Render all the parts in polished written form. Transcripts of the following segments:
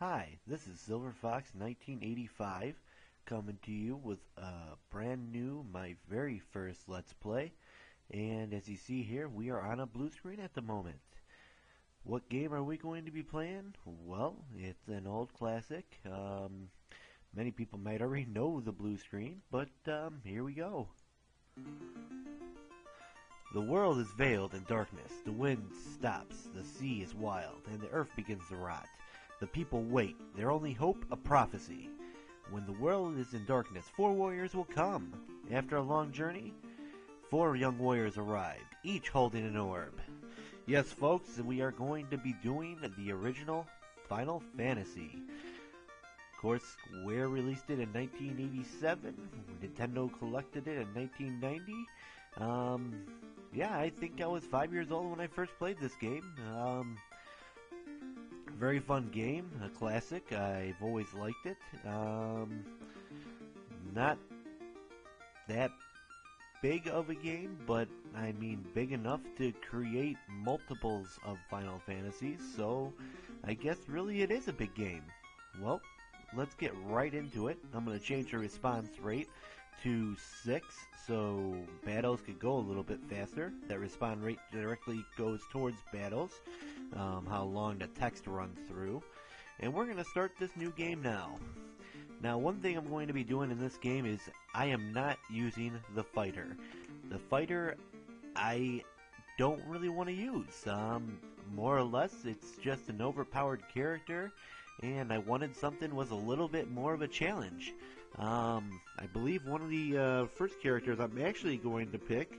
Hi, this is Silver Fox 1985 coming to you with a brand new, my very first Let's Play. And as you see here, we are on a blue screen at the moment. What game are we going to be playing? Well, it's an old classic. Many people might already know the blue screen, but here we go. The world is veiled in darkness, the wind stops, the sea is wild, and the earth begins to rot. The people wait, their only hope a prophecy. When the world is in darkness, 4 warriors will come. After a long journey, 4 young warriors arrived, each holding an orb. Yes, folks, we are going to be doing the original Final Fantasy. Of course, Square released it in 1987. Nintendo collected it in 1990. Yeah, I think I was 5 years old when I first played this game. Very fun game, a classic. I've always liked it. Not that big of a game, but I mean big enough to create multiples of Final Fantasies, so I guess really it is a big game. Well, let's get right into it. I'm going to change the response rate to 6 so battles could go a little bit faster. That respawn rate directly goes towards battles, how long the text runs through. And we're going to start this new game now. Now, one thing I'm going to be doing in this game is I am not using the fighter. The fighter I don't really want to use. More or less, it's just an overpowered character, and I wanted something was a little bit more of a challenge. I believe one of the first characters I'm actually going to pick,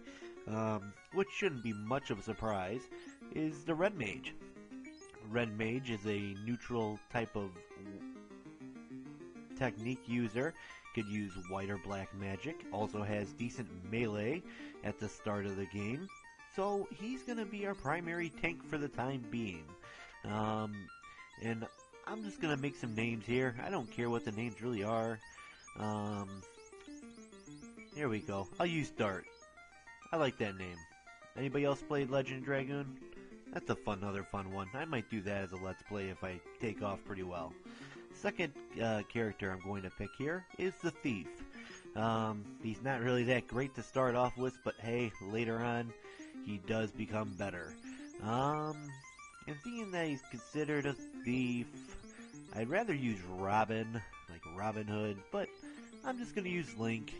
which shouldn't be much of a surprise, is the Red Mage. Red Mage is a neutral type of technique user, could use white or black magic, also has decent melee at the start of the game, so he's going to be our primary tank for the time being. And I'm just going to make some names here. I don't care what the names really are. Here we go. I'll use Dart. I like that name. Anybody else played Legend Dragoon? That's a other fun one. I might do that as a Let's Play if I take off pretty well. Second character I'm going to pick here is the Thief. He's not really that great to start off with, but hey, later on, he does become better. And seeing that he's considered a thief, I'd rather use Robin, like Robin Hood, but I'm just going to use Link.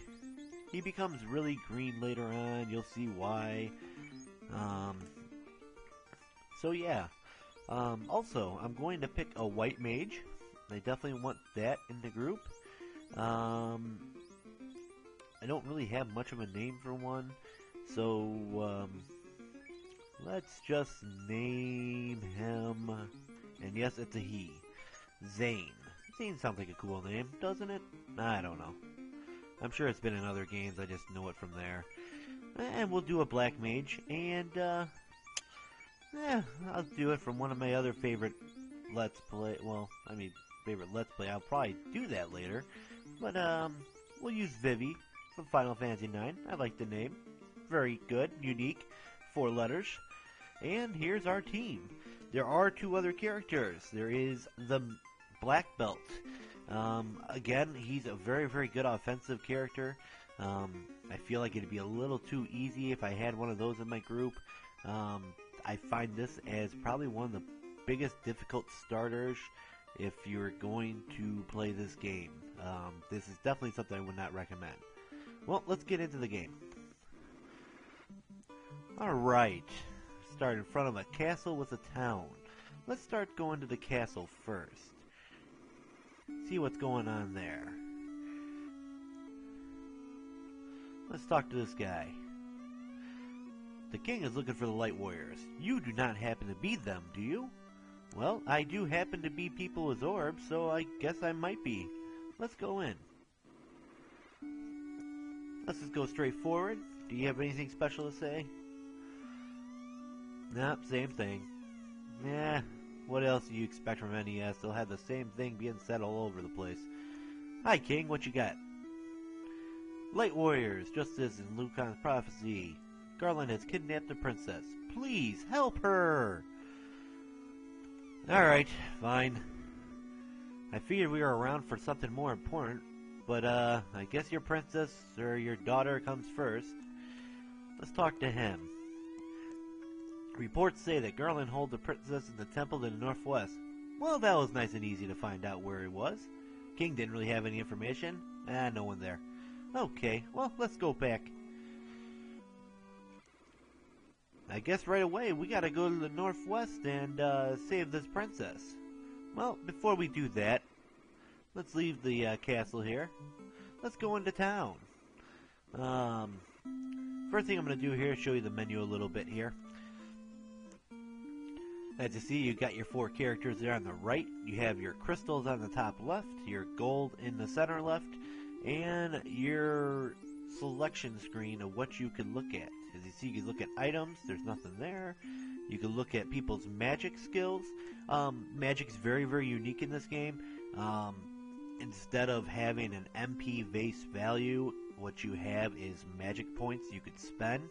He becomes really green later on, you'll see why. So yeah. Also, I'm going to pick a white mage. I definitely want that in the group. I don't really have much of a name for one, so let's just name him, and yes, it's a he, Zane. Zane sounds like a cool name, doesn't it? I don't know. I'm sure it's been in other games, I just know it from there. And we'll do a black mage, and I'll do it from one of my other favorite Let's Play, favorite Let's Play. I'll probably do that later, but we'll use Vivi from Final Fantasy IX. I like the name. Very good, unique, 4 letters. And here's our team. There are 2 other characters. There is the Black Belt. Again, he's a very, very good offensive character. I feel like it'd be a little too easy if I had one of those in my group. I find this as probably one of the biggest difficult starters if you're going to play this game. This is definitely something I would not recommend. Well, let's get into the game. Alright, start in front of a castle with a town. Let's start going to the castle first. See what's going on there. Let's talk to this guy. The king is looking for the light warriors. You do not happen to be them, do you? Well, I do happen to be people with orbs, so I guess I might be. Let's go in. Let's just go straight forward. Do you have anything special to say? Nope, same thing. Yeah, what else do you expect from NES? They'll have the same thing being said all over the place. Hi, King, what you got? Light warriors, just as in Lucan's prophecy. Garland has kidnapped the princess. Please, help her! Alright, fine. I figured we were around for something more important, but I guess your princess or your daughter comes first. Let's talk to him. Reports say that Garland holds a princess in the temple in the northwest. Well, that was nice and easy to find out where he was. King didn't really have any information. No one there. Okay, well, let's go back. I guess right away we gotta go to the northwest and save this princess. Well, before we do that, let's leave the castle here. Let's go into town. First thing I'm gonna do here is show you the menu a little bit here. As you see, you got your 4 characters there on the right. You have your crystals on the top left, your gold in the center left, and your selection screen of what you can look at. As you see, you can look at items. There's nothing there. You can look at people's magic skills. Magic's very, very unique in this game. Instead of having an MP base value, what you have is magic points you could spend.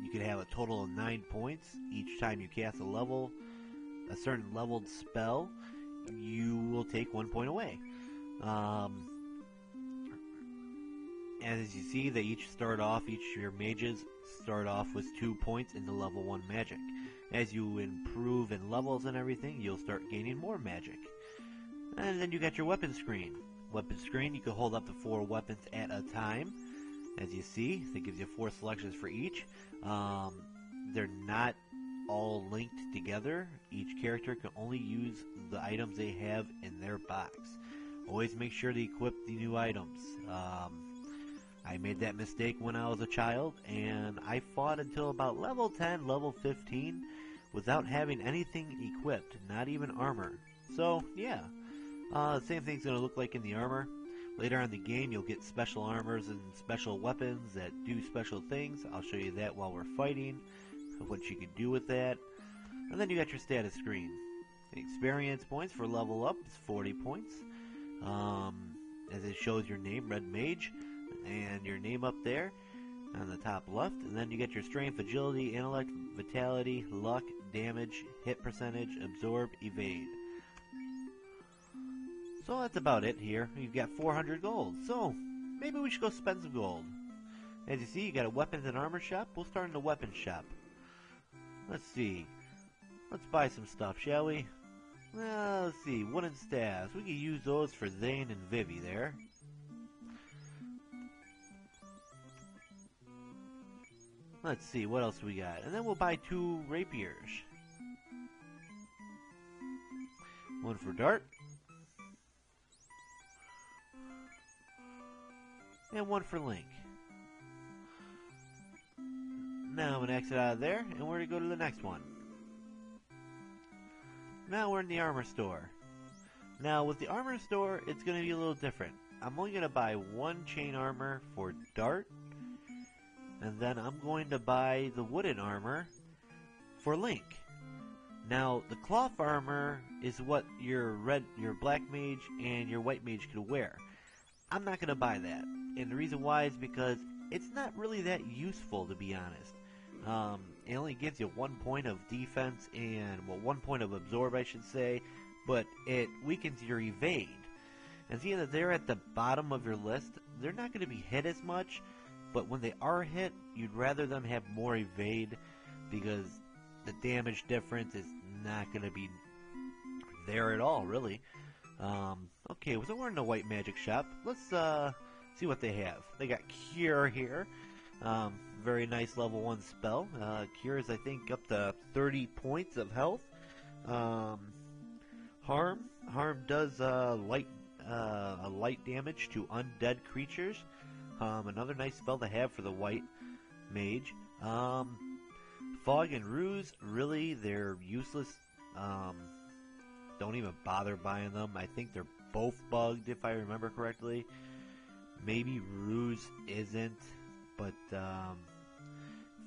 You could have a total of 9 points each time you cast a certain leveled spell. You will take 1 point away. As you see, they each of your mages start off with 2 points in the level 1 magic. As you improve in levels and everything, you'll start gaining more magic. And then you got your weapon screen. Weapon screen, you can hold up to 4 weapons at a time. As you see, that gives you 4 selections for each. They're not all linked together. Each character can only use the items they have in their box. Always make sure to equip the new items. I made that mistake when I was a child, and I fought until about level 10, level 15, without having anything equipped, not even armor. So, yeah, the same thing's going to look like in the armor. Later on in the game, you'll get special armors and special weapons that do special things. I'll show you that while we're fighting, what you can do with that. And then you got your status screen. Experience points for level up is 40 points. As it shows your name, Red Mage, and your name up there on the top left. And then you get your strength, agility, intellect, vitality, luck, damage, hit percentage, absorb, evade. So that's about it here. You've got 400 gold. So maybe we should go spend some gold. As you see, you got a weapons and armor shop. We'll start in the weapons shop. Let's see. Let's buy some stuff, shall we? Well, let's see. Wooden staffs. We can use those for Zane and Vivi there. Let's see, what else we got? And then we'll buy 2 rapiers. One for Dart. And one for Link. Now I'm going to exit out of there, and we're going to go to the next one. Now we're in the armor store. Now with the armor store, it's going to be a little different. I'm only going to buy 1 chain armor for Dart. And then I'm going to buy the wooden armor for Link. Now, the cloth armor is what your black mage and your white mage could wear. I'm not going to buy that. And the reason why is because it's not really that useful, to be honest. It only gives you 1 point of defense and, well, 1 point of absorb, I should say. But it weakens your evade. And seeing that they're at the bottom of your list, they're not going to be hit as much. But when they are hit, you'd rather them have more evade because the damage difference is not going to be there at all, really. Okay, so we're in the white magic shop. Let's see what they have. They got Cure here. Very nice level 1 spell. Cure is, I think, up to 30 points of health. Harm. Harm does a light damage to undead creatures. Another nice spell to have for the white mage. Fog and Ruse, really, they're useless. Don't even bother buying them. I think they're both bugged, if I remember correctly. Maybe Ruse isn't, but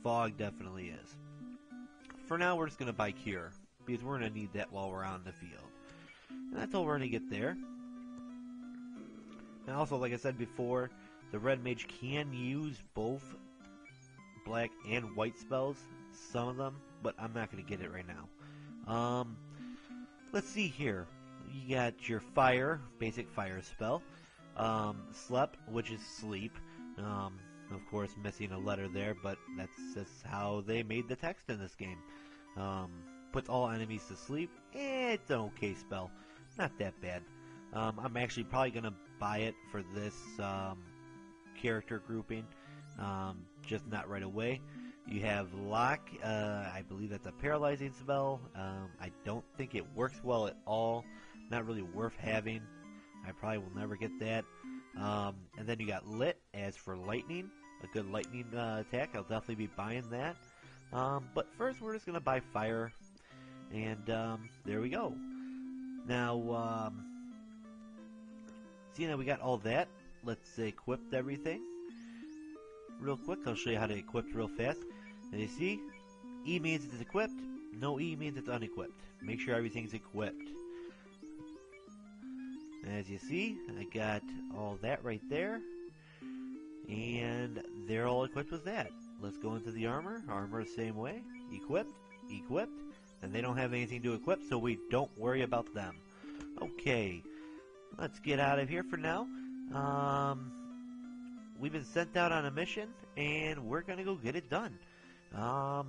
Fog definitely is. For now, we're just going to buy Cure, because we're going to need that while we're out in the field. And that's all we're going to get there. And also, like I said before, the Red Mage can use both black and white spells, some of them, but I'm not going to get it right now. Let's see here. you got your fire, basic fire spell. Slep, which is sleep. Of course, missing a letter there, but that's just how they made the text in this game. Puts all enemies to sleep. It's an okay spell. Not that bad. I'm actually probably going to buy it for this character grouping. Just not right away. You have Lock. I believe that's a paralyzing spell. I don't think it works well at all. Not really worth having. I probably will never get that. And then you got Lit as for lightning. A good lightning attack. I'll definitely be buying that. But first we're just going to buy fire. And there we go. Now, seeing that we got all that, let's equip everything. Real quick, I'll show you how to equip real fast. And you see, E means it's equipped. No E means it's unequipped. Make sure everything's equipped. As you see, I got all that right there. And they're all equipped with that. Let's go into the armor. Armor the same way. Equipped, equipped. And they don't have anything to equip, so we don't worry about them. Okay, let's get out of here for now. We've been sent out on a mission, and we're going to go get it done. Now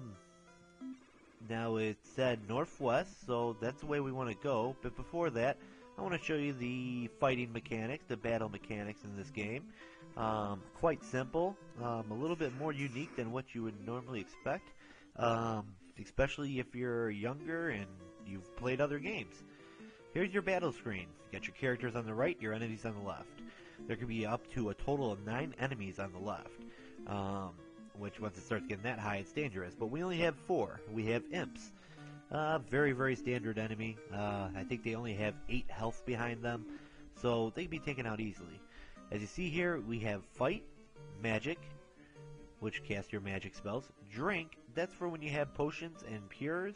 it said northwest, so that's the way we want to go. But before that, I want to show you the fighting mechanics, the battle mechanics in this game. Quite simple, a little bit more unique than what you would normally expect, especially if you're younger and you've played other games. Here's your battle screen. You got your characters on the right, your enemies on the left. There can be up to a total of 9 enemies on the left, which once it starts getting that high, it's dangerous. But we only have 4. We have imps. Very, very standard enemy. I think they only have 8 health behind them, so they can be taken out easily. As you see here, we have fight, magic, which casts your magic spells. Drink, that's for when you have potions and pures.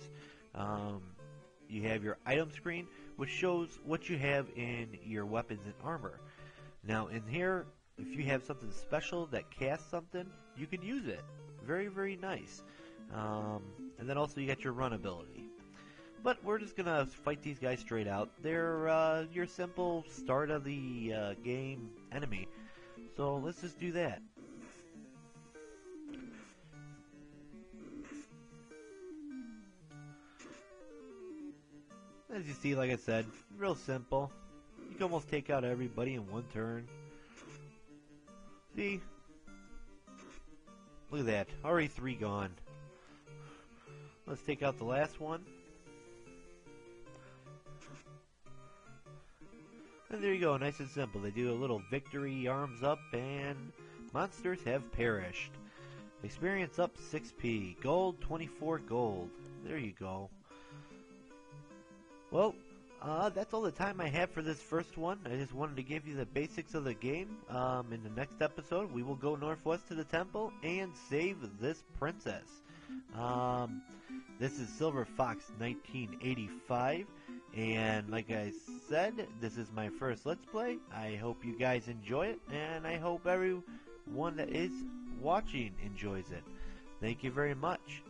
You have your item screen, which shows what you have in your weapons and armor. Now in here, if you have something special that casts something, you can use it. Very, very nice. And then also you got your run ability. But we're just gonna fight these guys straight out. They're your simple start of the game enemy. So let's just do that. As you see, like I said, real simple. You can almost take out everybody in one turn. See? Look at that. Already 3 gone. Let's take out the last one. And there you go, nice and simple. They do a little victory, arms up, and monsters have perished. Experience up 6p. Gold, 24 gold. There you go. Well, that's all the time I have for this first one. I just wanted to give you the basics of the game. In the next episode, we will go northwest to the temple and save this princess. This is Silver Fox 1985, and like I said, this is my first Let's Play. I hope you guys enjoy it, and I hope everyone that is watching enjoys it. Thank you very much.